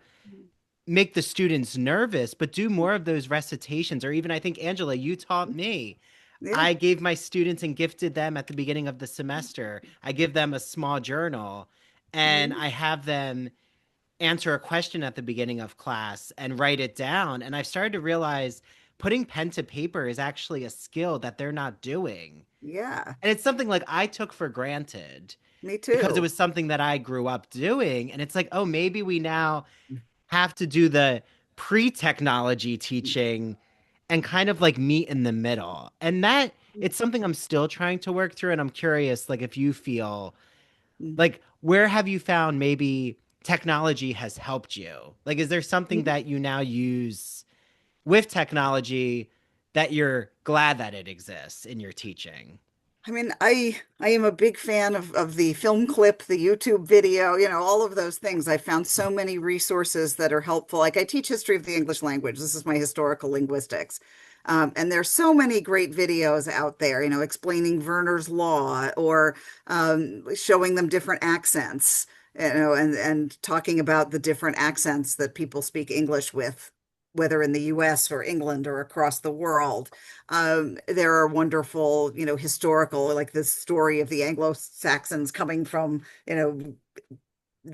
make the students nervous, but do more of those recitations. Or even, I think, Angela, you taught me. Yeah. I gave my students and gifted them at the beginning of the semester. I give them a small journal and Mhm. I have them answer a question at the beginning of class and write it down. And I've started to realize putting pen to paper is actually a skill that they're not doing. Yeah. And it's something like I took for granted Me because it too. was something that I grew up doing. And it's like, oh, maybe we now have to do the pre-technology teaching and kind of like meet in the middle. And that it's something I'm still trying to work through. And I'm curious, like, if you feel like, where have you found maybe technology has helped you? Like, is there something Mhm. that you now use with technology that you're glad that it exists in your teaching? I mean, I am a big fan of the film clip, the YouTube video, all of those things. I found so many resources that are helpful. Like I teach history of the English language. This is my historical linguistics. And there's so many great videos out there, explaining Verner's Law or showing them different accents, and talking about the different accents that people speak English with, whether in the US or England or across the world. There are wonderful, historical, like the story of the Anglo-Saxons coming from,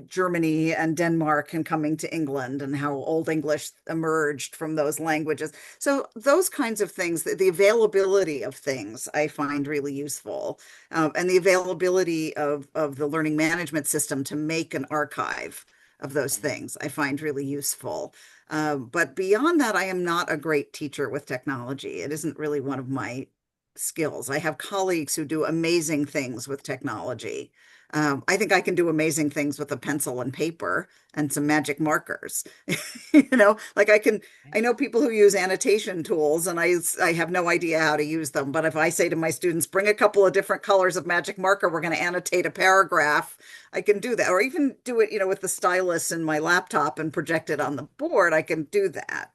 Germany and Denmark and coming to England, and how Old English emerged from those languages. So those kinds of things, the availability of things I find really useful. And the availability of the learning management system to make an archive of those things I find really useful. But beyond that, I am not a great teacher with technology. It isn't really one of my skills. I have colleagues who do amazing things with technology. I think I can do amazing things with a pencil and paper and some magic markers. Like I know people who use annotation tools, and I have no idea how to use them. But if I say to my students, bring a couple of different colors of magic marker, we're going to annotate a paragraph, I can do that. Or even do it, with the stylus in my laptop and project it on the board, I can do that.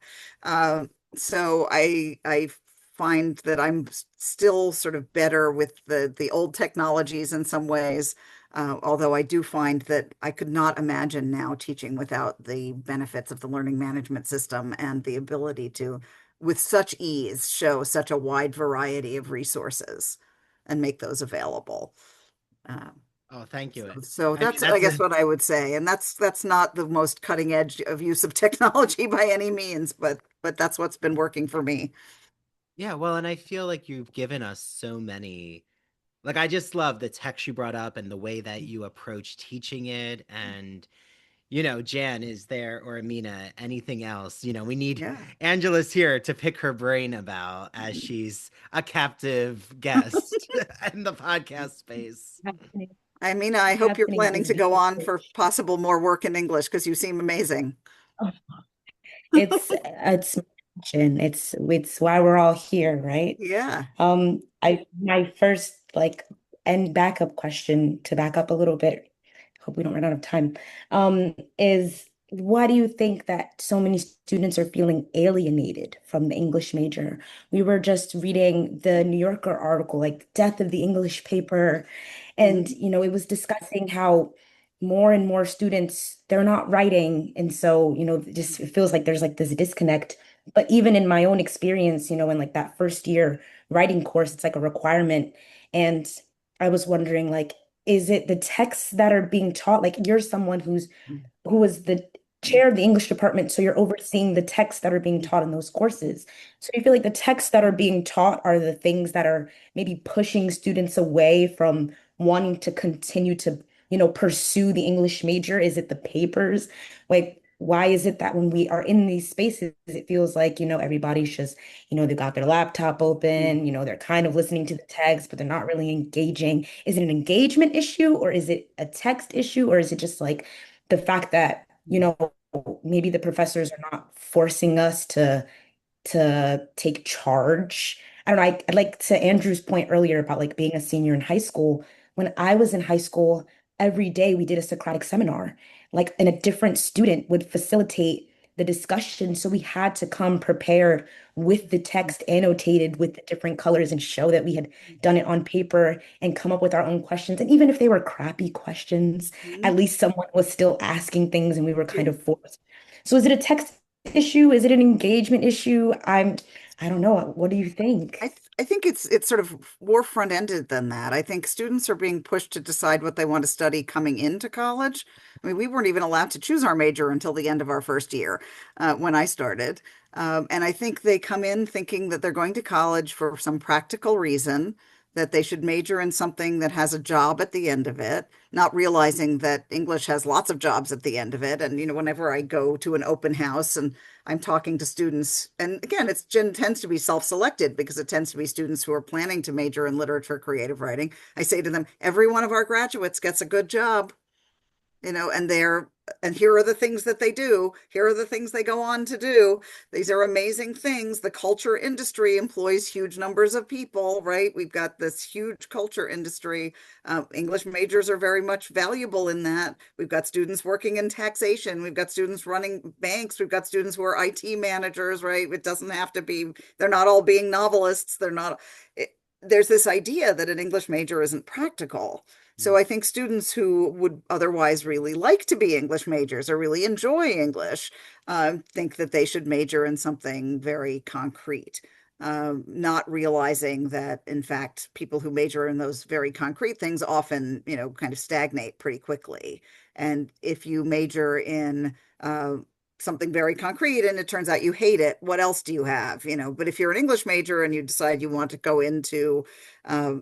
So I find that I'm still sort of better with the old technologies in some ways. Although I do find that I could not imagine now teaching without the benefits of the learning management system and the ability to, with such ease, show such a wide variety of resources and make those available. Uh, Oh, thank you. so I mean, that's, I guess, what I would say. And that's not the most cutting edge of use of technology by any means, but that's what's been working for me. yeah, well, and I feel like you've given us so many. Like, I just love the text you brought up and the way that you approach teaching it. And, Jan is there, or Amina, anything else, we need Yeah. Angela's here to pick her brain about, as she's a captive guest in the podcast space. I mean, I hope you're Happening planning is to go on beautiful. for possible more work in English because you seem amazing. It's passion. It's why we're all here, right? Yeah. I my first like and backup question to back up a little bit, hope we don't run out of time, is why do you think that so many students are feeling alienated from the English major? We were just reading the New Yorker article, like Death of the English paper, and Mhm. it was discussing how more and more students they're not writing, and so just it feels like there's like this disconnect. But even in my own experience, in like that first year writing course, it's like a requirement. And I was wondering, like, is it the texts that are being taught? Like, you're someone who was the chair of the English department, so you're overseeing the texts that are being taught in those courses. So you feel like the texts that are being taught are the things that are maybe pushing students away from wanting to continue to, pursue the English major? Is it the papers? Like, why is it that when we are in these spaces, it feels like, everybody's just, they've got their laptop open, they're kind of listening to the text, but they're not really engaging. Is it an engagement issue, or is it a text issue, or is it just like the fact that, maybe the professors are not forcing us to take charge? I don't know. I'd like to Andrew's point earlier about like being a senior in high school. When I was in high school, every day we did a Socratic seminar, like, and a different student would facilitate the discussion. So we had to come prepared with the text annotated with the different colors and show that we had done it on paper and come up with our own questions. And even if they were crappy questions, Mhm. at least someone was still asking things and we were kind Yeah. of forced. So is it a text issue? Is it an engagement issue? I don't know. What do you think? I think it's sort of more front-ended than that. I think students are being pushed to decide what they want to study coming into college. I mean, we weren't even allowed to choose our major until the end of our first year, when I started. And I think they come in thinking that they're going to college for some practical reason, that they should major in something that has a job at the end of it, not realizing that English has lots of jobs at the end of it. And, whenever I go to an open house and I'm talking to students, and again, tends to be self-selected because it tends to be students who are planning to major in literature, creative writing. I say to them, every one of our graduates gets a good job. and here are the things that they do. Here are the things they go on to do. These are amazing things. The culture industry employs huge numbers of people, right? We've got this huge culture industry. English majors are very much valuable in that. We've got students working in taxation. We've got students running banks. We've got students who are IT managers, right? It doesn't have to be, they're not all being novelists. There's this idea that an English major isn't practical. So I think students who would otherwise really like to be English majors or really enjoy English think that they should major in something very concrete, not realizing that, in fact, people who major in those very concrete things often, kind of stagnate pretty quickly. And if you major in something very concrete and it turns out you hate it, what else do you have? But if you're an English major and you decide you want to go into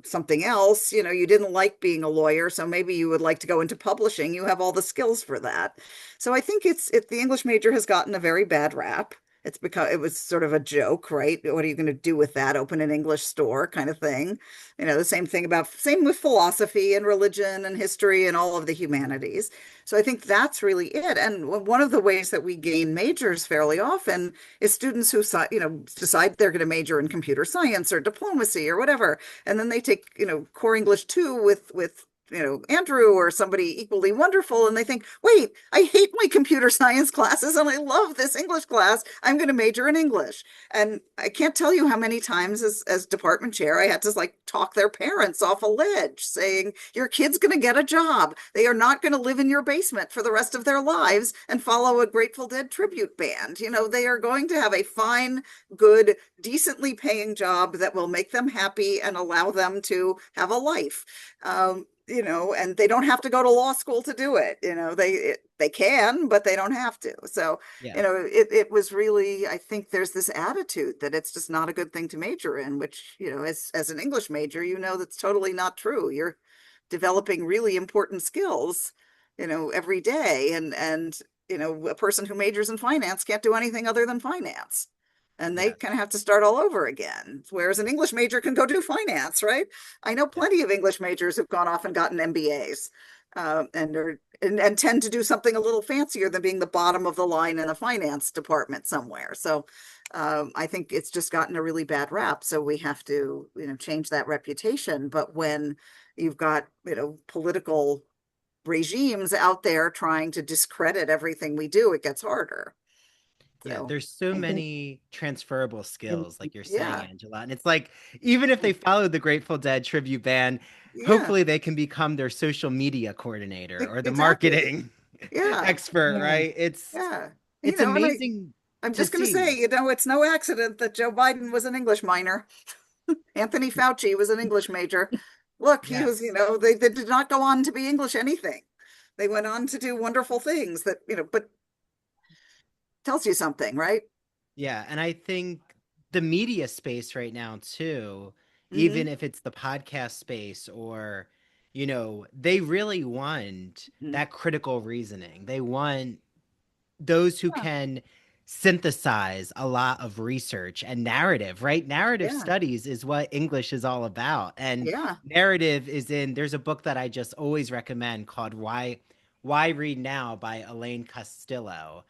something else, you didn't like being a lawyer, so maybe you would like to go into publishing. You have all the skills for that. So I think the English major has gotten a very bad rap. It's because it was sort of a joke, right? What are you going to do with that? Open an English store kind of thing. The same with philosophy and religion and history and all of the humanities. So I think that's really it. And one of the ways that we gain majors fairly often is students who, decide they're going to major in computer science or diplomacy or whatever. And then they take, core English 2 with Andrew or somebody equally wonderful, and they think, wait, I hate my computer science classes and I love this English class. I'm going to major in English. And I can't tell you how many times as department chair, I had to talk their parents off a ledge saying, your kid's going to get a job. They are not going to live in your basement for the rest of their lives and follow a Grateful Dead tribute band. They are going to have a fine, good, decently paying job that will make them happy and allow them to have a life. And they don't have to go to law school to do it. They can, but they don't have to. So, Yeah. It was really, I think there's this attitude that it's just not a good thing to major in, which, as an English major, that's totally not true. You're developing really important skills, every day. And, a person who majors in finance can't do anything other than finance. And they Yeah. kind of have to start all over again. Whereas an English major can go do finance, right? I know plenty of English majors who've gone off and gotten MBAs, and tend to do something a little fancier than being the bottom of the line in a finance department somewhere. So I think it's just gotten a really bad rap. So we have to, change that reputation. But when you've got, political regimes out there trying to discredit everything we do, it gets harder. Yeah, So, there's so I think, many transferable skills, like you're saying, yeah, Angela. And it's like, even if they followed the Grateful Dead tribute band, yeah, hopefully they can become their social media coordinator or the exactly. marketing Yeah, expert, yeah. right? It's yeah. it's And amazing I'm to just going to see. say, it's no accident that Joe Biden was an English minor. Anthony Fauci was an English major. Look, he was, Yes. they did not go on to be English anything. They went on to do wonderful things that, but tells you something, right? Yeah, and I think the media space right now too, Hmm. even if it's the podcast space or, they really want that critical reasoning. They want those who Yeah, can synthesize a lot of research and narrative, right? Narrative yeah, studies is what English is all about. And yeah. narrative there's a book that I just always recommend called Why Read Now by Elaine Castillo.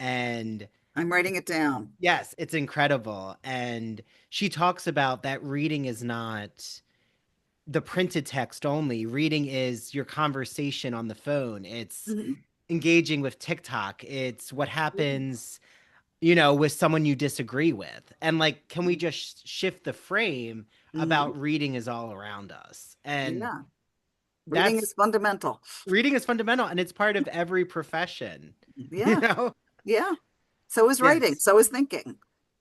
And I'm writing it down. yes, it's incredible. And she talks about that reading is not the printed text only. Reading is your conversation on the phone. It's Mhm. engaging with TikTok. It's what happens, with someone you disagree with. And like, can we just shift the frame Mhm. about reading is all around us? And Yeah, reading is that's fundamental. reading is fundamental and it's part of every profession, you Yeah, know? yeah. So is writing, Yes, so is thinking.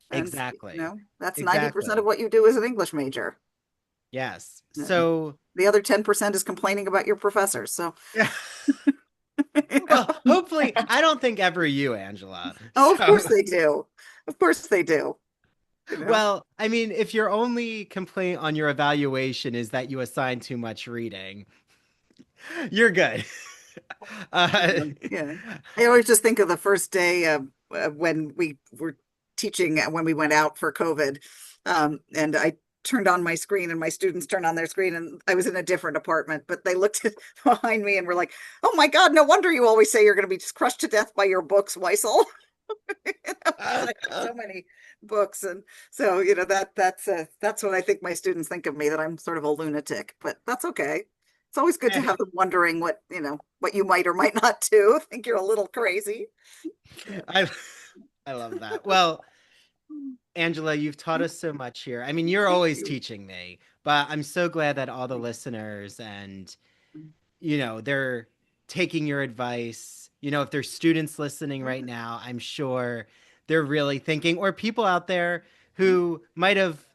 And, exactly. that's 90% of Exactly. what you do as an English major. Yes. And So, the other 10% is complaining about your professors. So, yeah. you know. Well, hopefully, I don't think ever you, Angela. Oh, of So, course they do. Of course they do. You know. well, I mean, if your only complaint on your evaluation is that you assign too much reading, you're good. Uh, Yeah. I always just think of the first day when we were teaching when we went out for COVID. And I turned on my screen and my students turned on their screen, and I was in a different apartment, but they looked behind me and were like, "Oh my God, no wonder you always say you're going to be just crushed to death by your books, Weisel." I have so many books, and so that's what I think my students think of me, that I'm sort of a lunatic, but that's okay. It's always good to have them wondering what you might or might not do. Think you're a little crazy. I I love that. Well, Angela, you've taught us so much here. I mean, you're Thank always you. teaching me, but I'm so glad that all the listeners and, they're taking your advice. If there's students listening right now, I'm sure they're really thinking, or people out there who might have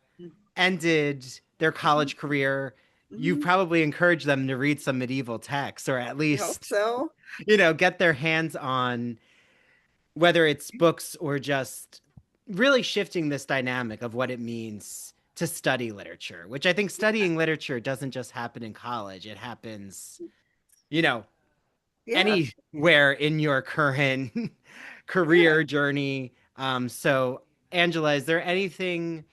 ended their college career. You've Mhm. probably encouraged them to read some medieval texts, or at I hope least, so. get their hands on, whether it's books or just really shifting this dynamic of what it means to study literature, which I think studying literature doesn't just happen in college. It happens, you know, Yeah, anywhere in your current yeah. career journey. So, Angela, is there anything,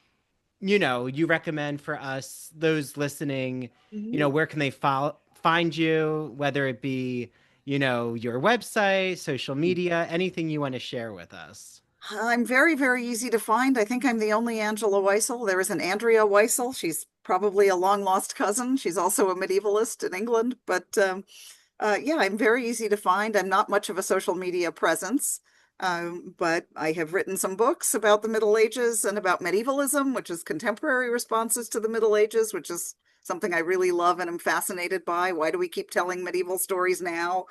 you recommend for us, those listening, Mhm. where can they find you, whether it be, your website, social media, anything you want to share with us? I'm very, very easy to find. I think I'm the only Angela Weisel. There is an Andrea Weisel. She's probably a long lost cousin. She's also a medievalist in England. But yeah, I'm very easy to find. I'm not much of a social media presence, but I have written some books about the Middle Ages and about medievalism, which is contemporary responses to the Middle Ages, which is something I really love and am fascinated by. Why do we keep telling medieval stories now?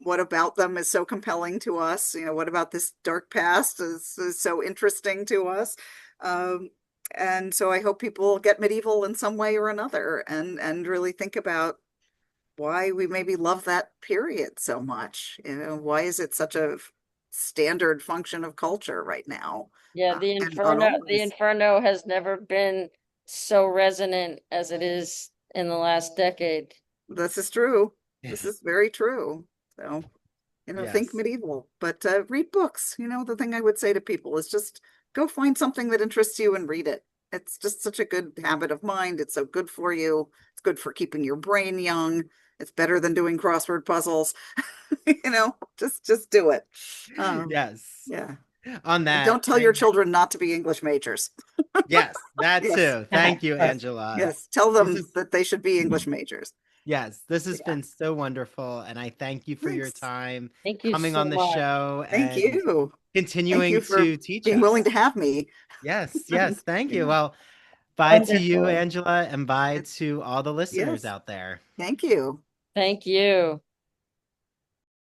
What about them is so compelling to us? What about this dark past is so interesting to us? Um, and so I hope people get medieval in some way or another, and really think about why we maybe love that period so much. Why is it such a standard function of culture right now? Yeah, And not The always. Inferno has never been so resonant as it is in the last decade. This is true. Yeah. This is very true. So, think Yes. medieval, but read books. The thing I would say to people is just go find something that interests you and read it. It's just such a good habit of mind. It's so good for you. It's good for keeping your brain young. It's better than doing crossword puzzles. Just do it. Um, Yes. yeah. On And that, don't tell your children not to be English majors. yes, that Yes. too. Thank you, Yes. Angela. Yes. Tell This them is, that they should be English majors. yes, this has Yeah. been so wonderful. And I thank you for your Thanks. time Thank you coming so on the much. show Thank and you. Thank you continuing for to teach being willing us. to have me. Yes, yes. Thank you. Yeah. Well, bye to you, Wonderful. Angela, and bye It- to all the listeners yes. out there. Thank you. Thank you.